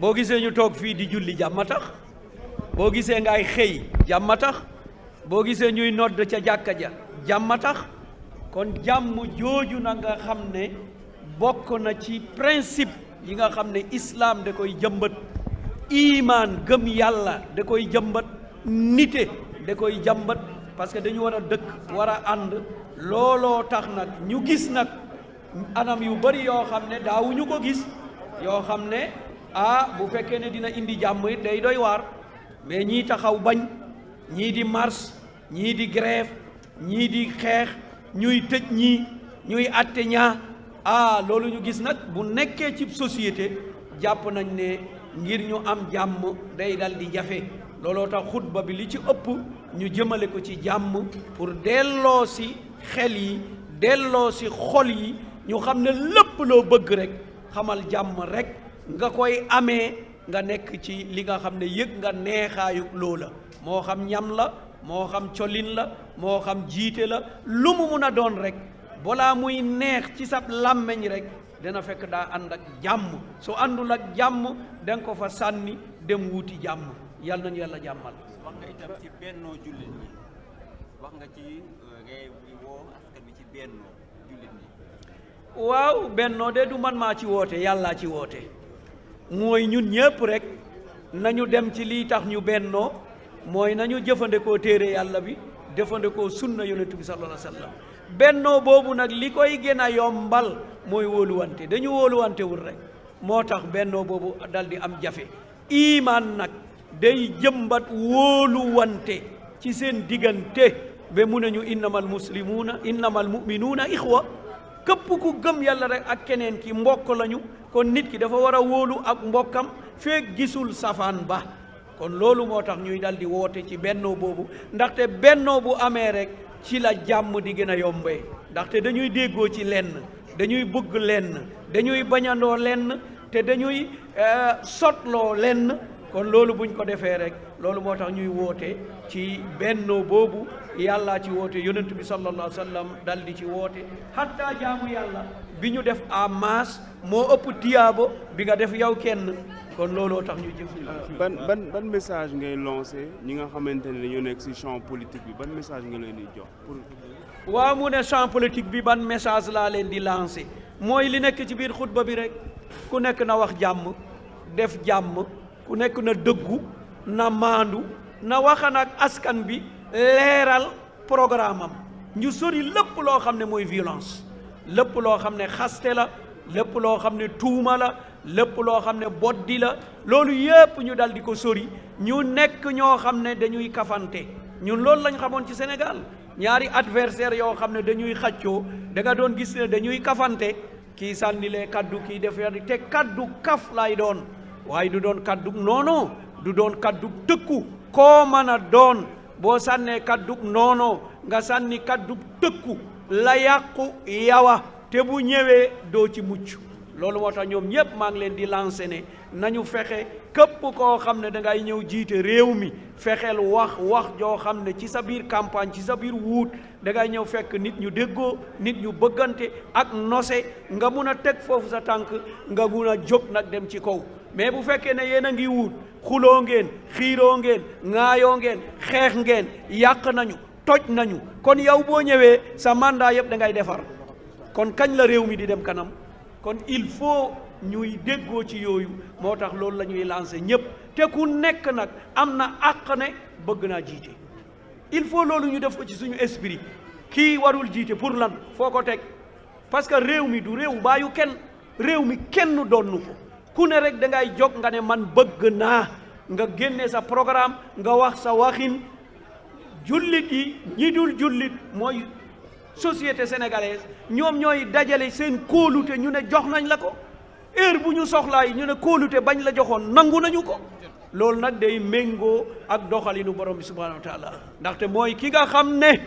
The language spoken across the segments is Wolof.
boo gisee ñu toog fii di julli jàmm tax boo gisee ngay xëy jàmm tax boo gisee ñuy nodd ca jàkka ja jàmm tax kon jàmm jooju na nga xam ne bokk na ci principe yi nga xam ne islam da koy jëmbat iman gëm yàlla da koy jëmbat nite da koy jëmbat parce que dañu war a dëkk war a ànd looloo tax nag ñu gis nag anam yu bari yoo xam ne daawuñu ko gis yoo xam ne bu fekkee ne dina indi jàmm it day doy waar mais ñii taxaw bañ ñii di marche ñii di grève ñii di xeex ñuy tëj ñii ñuy atte ñaa loolu ñu gis nag bu nekkee ci société jàpp nañ ne ngir ñu am jàmm day dal di jafe looloo tax xutba bi li ci ëpp ñu jëmale ko ci jàmm pour delloo si xel yi delloo si xol yi ñu xam ne lépp loo bëgg rek xamal jàmm rek nga koy amee nga nekk ci li nga xam ne yëg nga neexaayu loola moo xam ñam la moo xam colin la moo xam jiite la lu mu mun a doon rek balaa muy neex ci sab làmmeñ rek dina fekk daa ànd ak jàmm su àndul ak jàmm danga ko fa sànni dem wuti jàmm yàlla nañu yàlla jàmmal. wax nga itam ci bennoo jullit ñi wax nga ci ngay woo askan bi ci bennoo jullit ñi. waaw bennoo de du man maa ci woote yàllaa ci woote mooy ñun ñëpp rek nañu dem ci lii tax ñu bennoo mooy nañu jëfandikoo téere yàlla bi jëfandikoo sunna yonent bi sallallahu alayhi wa sallam bennoo boobu nag li koy gën a yombal mooy wóoluwante dañu wóoluwante wul rek moo tax bennoo boobu dal di am jafe iman nag day jëmbat wóoluwante ci seen diggante ba mu ne ñu innamal muminuuna ixwa képp ku gëm yàlla rek ak keneen ki mbokk lañu kon nit ki dafa war a wóolu ak mbokkam feek gisul safaan ba kon loolu moo tax ñuy dal di woote ci bennoo boobu ndaxte bennoo bu amee rek ci la jàmm di gën a yombee ndaxte dañuy déggoo ci lenn dañuy bëgg lenn dañuy bañandoo lenn te dañuy sotloo lenn kon loolu buñ ko defee rek loolu moo tax ñuy woote ci bennoo boobu yàllaa ci woote yonent bi sallallahu alayhi wa sallam dal di ci woote hatta jaamu yàlla bi ñu def en masse moo ëpp tiyaabo bi nga def yow kenn kon looloo tax ñu jëf. ban message ngay lancé ñi nga xamante ne dañoo nekk ci champ politique bi ban message nga leen di jox pour. waaw mu ne champ politique bi ban message laa leen di lancé mooy li nekk ci biir xutba bi rek ku nekk na wax jàmm def jàmm ku nekk na dëggu na maandu na waxan ak askan bi leeral programme am ñu sori lépp loo xam ne mooy violence lépp loo xam ne xaste la lépp loo xam ne tuuma la lépp loo xam ne boddi la loolu yépp ñu dal di ko sori ñu nekk ñoo xam ne dañuy kafante ñun loolu lañ xamoon ci Sénégal ñaari adversaire yoo xam ne dañuy xaccoo da nga doon gis ne dañuy kafante kii sànnilee kaddu kii def te kaddu kaf lay doon waaye du doon kaddu noono du doon kaddu tëkku koo mën a doon boo sànnee kaddu noono nga sànni kaddu tëkku la yàqu yawa te bu ñëwee doo ci mucc loolu moo tax ñoom ñépp maa ngi leen di lancé ne nañu fexe képp koo xam ne dangay ñëw jiite réew mi fexeel wax joo xam ne ci sa biir campagne ci sa biir wuut dangay ñëw fekk nit ñu déggoo nit ñu bëggante ak nose nga mun a teg foofu sa tànk nga mun a jóg nag dem ci kaw mais bu fekkee ne yéen a ngi wuut xuloo ngeen xiiroo ngeen ŋaayoo ngeen xeex ngeen yàq nañu toj nañu kon yow boo ñëwee sa mandat yëpp da ngay defar kon kañ la réew mi di dem kanam kon il faut ñuy déggoo ci yooyu moo tax loolu la ñuy lancé ñëpp te ku nekk nag am na àq ne bëgg naa jiite il faut loolu ñu def ko ci suñu esprit kii warul jiite pour lan foo ko teg parce que réew mi du réew baayu kenn réew mi kenn donnu ko ku ne rek da ngay jóg nga ne man bëgg naa nga génne sa programme nga wax sa waxin jullit yi ñi dul jullit mooy société sénégalaise ñoom ñooy dajale seen kóolute ñu ne jox nañ la ko heure bu ñu soxlaa yi ñu ne kóolute bañ la joxoon nangu nañu ko loolu nag day méngoo ak doxalinu borom bi subhanahu wa taala ndaxte mooy ki nga xam ne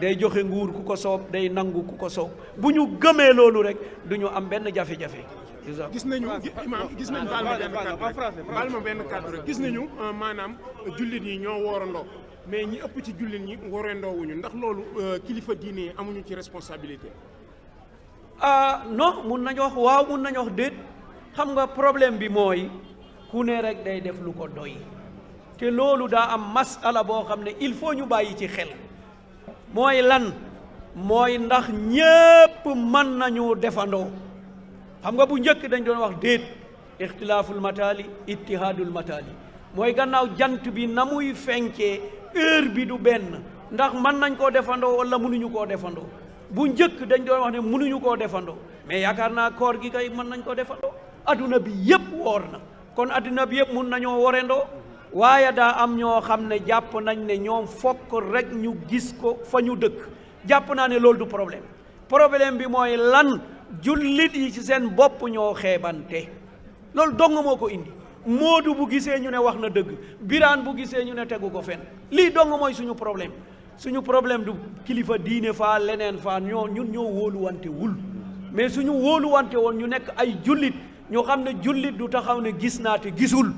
day joxe nguur ku ko soob day nangu ku ko soob bu ñu gëmee loolu rek du ñu am benn jafe-jafe. gis nañu imaam gis nañu baal ma benn kàddu rek gis nañu maanaam jullit yi ñoo woorandoo mais ñi ëpp ci jullit ñi woorandoo wuñu ndax loolu kilifa diine yi amuñu ci responsabilité. non mun nañu wax waaw mun nañu wax déet xam nga problème bi mooy ku ne rek day def lu ko doy te loolu daa am masala boo xam ne il faut ñu bàyyi ci xel mooy lan mooy ndax ñépp mën nañu defandoo xam nga bu njëkk dañ doon wax déet ixtilaaful mataali ittihaadul mataali mooy gannaaw jant bi na muy fenkee heure bi du benn ndax mën nañ koo defandoo wala mënuñu koo defandoo bu njëkk dañ doon wax ne mënuñu koo defandoo mais yaakaar naa koor gi kay mën nañ koo defandoo adduna bi yépp woor na kon adduna bi yépp mun nañoo worendoo waaye daa am ñoo xam ne jàpp nañ ne ñoom fokk rek ñu gis ko fa ñu dëkk jàpp naa ne loolu du problème bi mooy lan jullit yi ci seen bopp ñoo xeebante loolu dong moo ko indi Moodu bu gisee ñu ne wax na dëgg Biraan bu gisee ñu ne tegu ko fen lii dong mooy suñu problème du kilifa diine faa leneen faa ñun ñoo wóoluwante wul mais suñu wóoluwante woon ñu nekk ay jullit ñoo xam ne jullit du taxaw ne gis naa te gisul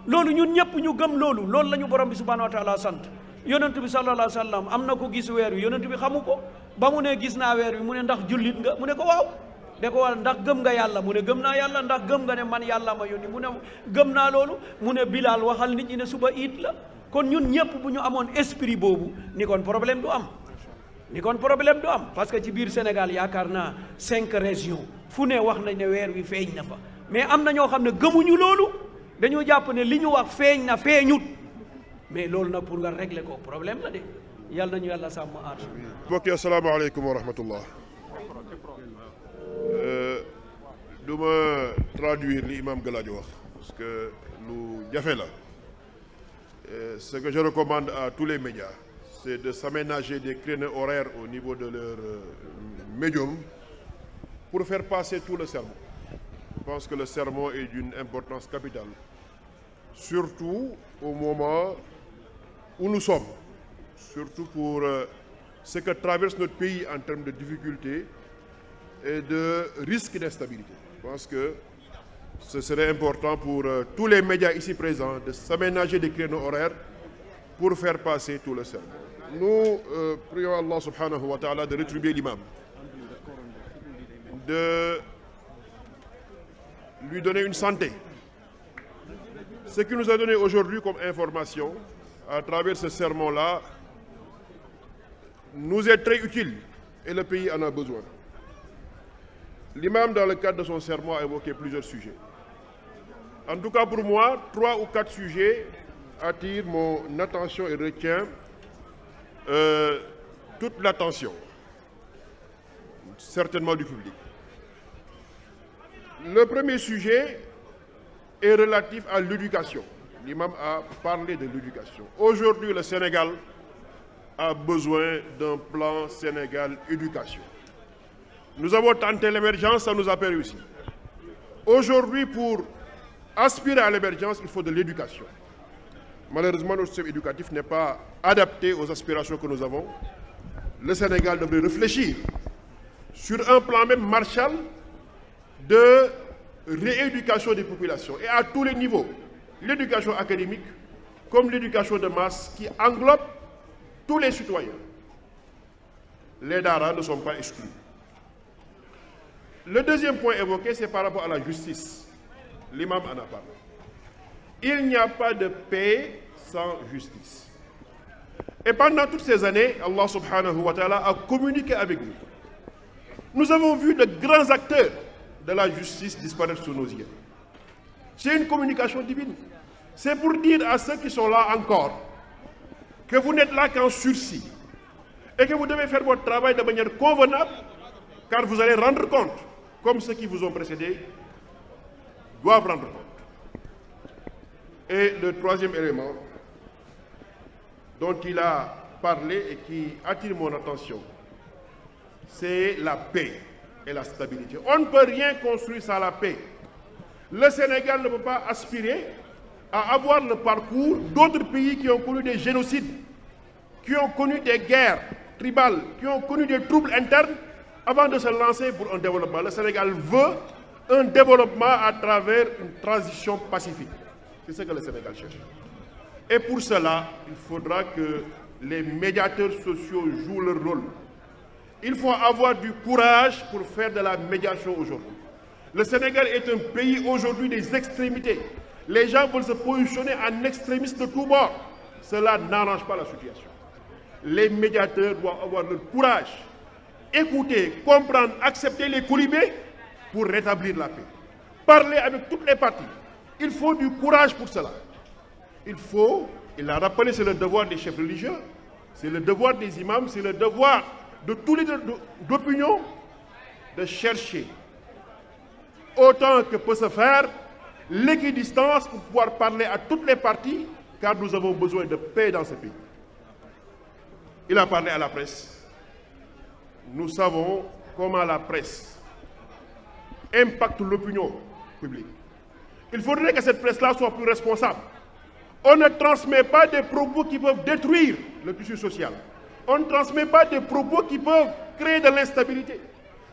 loolu ñun ñëpp ñu gëm loolu la ñu borom bi subhanahu wa taala sant yonent bi sallallahu alayhi wa sallam am na ko gis weer wi yonent bi xamu ko ba mu ne gis naa weer wi mu ne ndax jullit nga mu ne ko waaw de ko wala ndax gëm nga yàlla mu ne gëm naa yàlla ndax gëm nga ne man yàlla ma yónni mu ne gëm naa loolu mu ne Bilaal waxal nit ñi ne suba iit la kon ñun ñëpp bu ñu amoon esprit boobu ni kon problème du am parce que ci biir Sénégal yaakaar naa 5 régions fu ne wax nañ ne weer wi feeñ na fa mais am na ñoo xam ne gëmuñu loolu dañoo jàpp ne li ñu wax feeñ na feeñut mais loolu nag pour nga régler ko problème la de yàlla nañu yàlla sàmm aar. mbokk yi asalaamaaleykum wa rahmatullah. du ma traduire li imam Galadio wax parce que lu jafe la. Ce que je recommande à tous les médias, c'est de s'aménager des créneaux horaires au niveau de leur médium pour faire passer tout le sermon. Je pense que le sermon est d'une importance capitale, surtout au moment où nous sommes, surtout pour ce que traverse notre pays en termes de difficultés et de risques d'instabilité. Je pense que ce serait important pour tous les médias ici présents de s'aménager des créneaux horaires pour faire passer tout le sermon. Nous prions Allah subhanahu wa ta'ala de rétribuer l'imam, de lui donner une santé. Ce qu'il nous a donné aujourd'hui comme information à travers ce sermon-là nous est très utile et le pays en a besoin. L'imam, dans le cadre de son sermon, a évoqué plusieurs sujets. En tout cas, pour moi, 3 ou 4 sujets attirent mon attention et retiennent toute l'attention, certainement du public. Le premier sujet est relatif à l'éducation. L'imam a parlé de l'éducation. Aujourd'hui, le Sénégal a besoin d'un plan Sénégal éducation. Nous avons tenté l'émergence, ça nous a pas réussi. Aujourd'hui, pour aspirer à l'émergence, il faut de l'éducation. Malheureusement, notre système éducatif n'est pas adapté aux aspirations que nous avons. Le Sénégal devrait réfléchir sur un plan même Marshall de rééducation des populations et à tous les niveaux. L'éducation académique comme l'éducation de masse qui englobe tous les citoyens. Les daras ne sont pas exclus. Le deuxième point évoqué, c'est par rapport à la justice. L'imam en a parlé. Il n'y a pas de paix sans justice. Et pendant toutes ces années, Allah subhanahu wa ta'ala a communiqué avec nous. Nous avons vu de grands acteurs de la justice disparaître sous nos yeux. C'est une communication divine. C'est pour dire à ceux qui sont là encore que vous n'êtes là qu'en sursis et que vous devez faire votre travail de manière convenable car vous allez rendre compte, comme ceux qui vous ont précédés doivent rendre compte. Et le troisième élément dont il a parlé et qui attire mon attention, c'est la paix et la stabilité. On ne peut rien construire sans la paix. Le Sénégal ne peut pas aspirer à avoir le parcours d'autres pays qui ont connu des génocides, qui ont connu des guerres tribales, qui ont connu des troubles internes avant de se lancer pour un développement. Le Sénégal veut un développement à travers une transition pacifique. C'est ce que le Sénégal cherche. Et pour cela, il faudra que les médiateurs sociaux jouent leur rôle. Il faut avoir du courage pour faire de la médiation aujourd'hui. Le Sénégal est un pays aujourd'hui des extrémités. Les gens veulent se positionner en extrémistes de tous bords. Cela n'arrange pas la situation. Les médiateurs doivent avoir le courage, écouter, comprendre, accepter les colibés pour rétablir la paix. Parler avec toutes les parties. Il faut du courage pour cela. Il a rappelé, c'est le devoir des chefs religieux, c'est le devoir des imams, c'est le devoir de tous les d'opinion de chercher autant que peut se faire l'équidistance pour pouvoir parler à toutes les parties, car nous avons besoin de paix dans ce pays. Il a parlé à la presse. Nous savons comment la presse impacte l'opinion publique. Il faudrait que cette presse-là soit plus responsable. On ne transmet pas des propos qui peuvent détruire le tissu social. On ne transmet pas des propos qui peuvent créer de l'instabilité.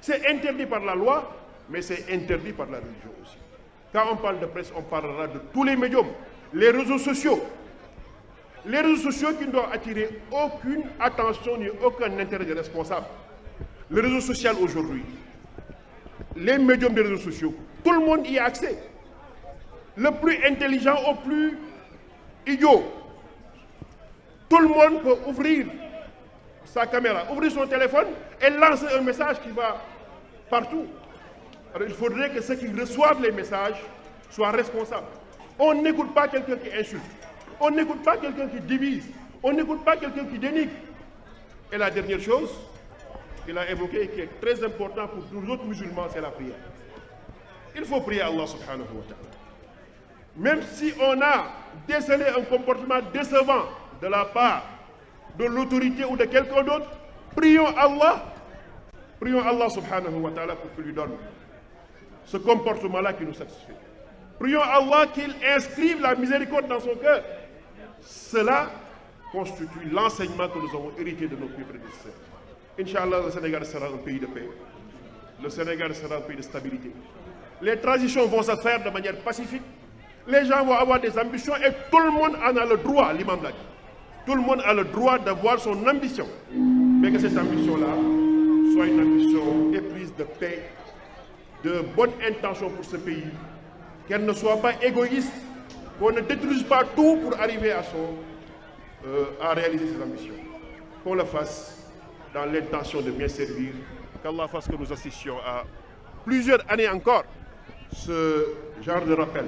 C'est interdit par la loi, mais c'est interdit par la religion aussi. Quand on parle de presse, on parlera de tous les médiums, les réseaux sociaux. Les réseaux sociaux qui ne doivent attirer aucune attention ni aucun intérêt des responsables. Le réseau social aujourd'hui, les médiums des réseaux sociaux, tout le monde y a accès. Le plus intelligent au plus idiot. Tout le monde peut ouvrir sa caméra, ouvrir son téléphone et lancer un message qui va partout. Alors il faudrait que ceux qui reçoivent les messages soient responsables. On n'écoute pas quelqu'un qui insulte. On n'écoute pas quelqu'un qui divise. On n'écoute pas quelqu'un qui dénigre. Et la dernière chose qu'il a évoquée et qui est très important pour tous les autres musulmans, c'est la prière. Il faut prier Allah subhanahu wa ta'ala. Même si on a décelé un comportement décevant de la part de l'autorité ou de quelqu'un d'autre, prions Allah subhanahu wa ta'ala pour qu'il lui donne ce comportement-là qui nous satisfait. Prions Allah qu'il inscrive la miséricorde dans son cœur. Cela constitue l'enseignement que nous avons hérité de nos prédécesseurs. Inch'Allah, le Sénégal sera un pays de paix. Le Sénégal sera un pays de stabilité. Les transitions vont se faire de manière pacifique. Les gens vont avoir des ambitions et tout le monde en a le droit, l'imam l'a dit. Tout le monde a le droit d'avoir son ambition. Mais que cette ambition-là soit une ambition éprise de paix, de bonne intention pour ce pays, qu'elle ne soit pas égoïste, qu'on ne détruise pas tout pour arriver à réaliser ses ambitions. Qu'on le fasse dans l'intention de bien servir, qu'Allah fasse que nous assistions à plusieurs années encore ce genre de rappel.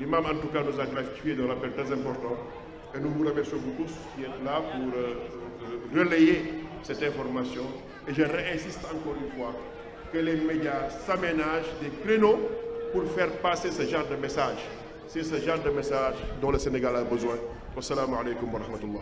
L'imam en tout cas nous a gratifié de rappel très important et nous vous remercions vous tous qui êtes là pour relayer cette information. Et je réinsiste encore une fois que les médias s'aménagent des créneaux pour faire passer ce genre de message. C'est ce genre de message dont le Sénégal a besoin. Wassalamu alaikum wa rahmatullah.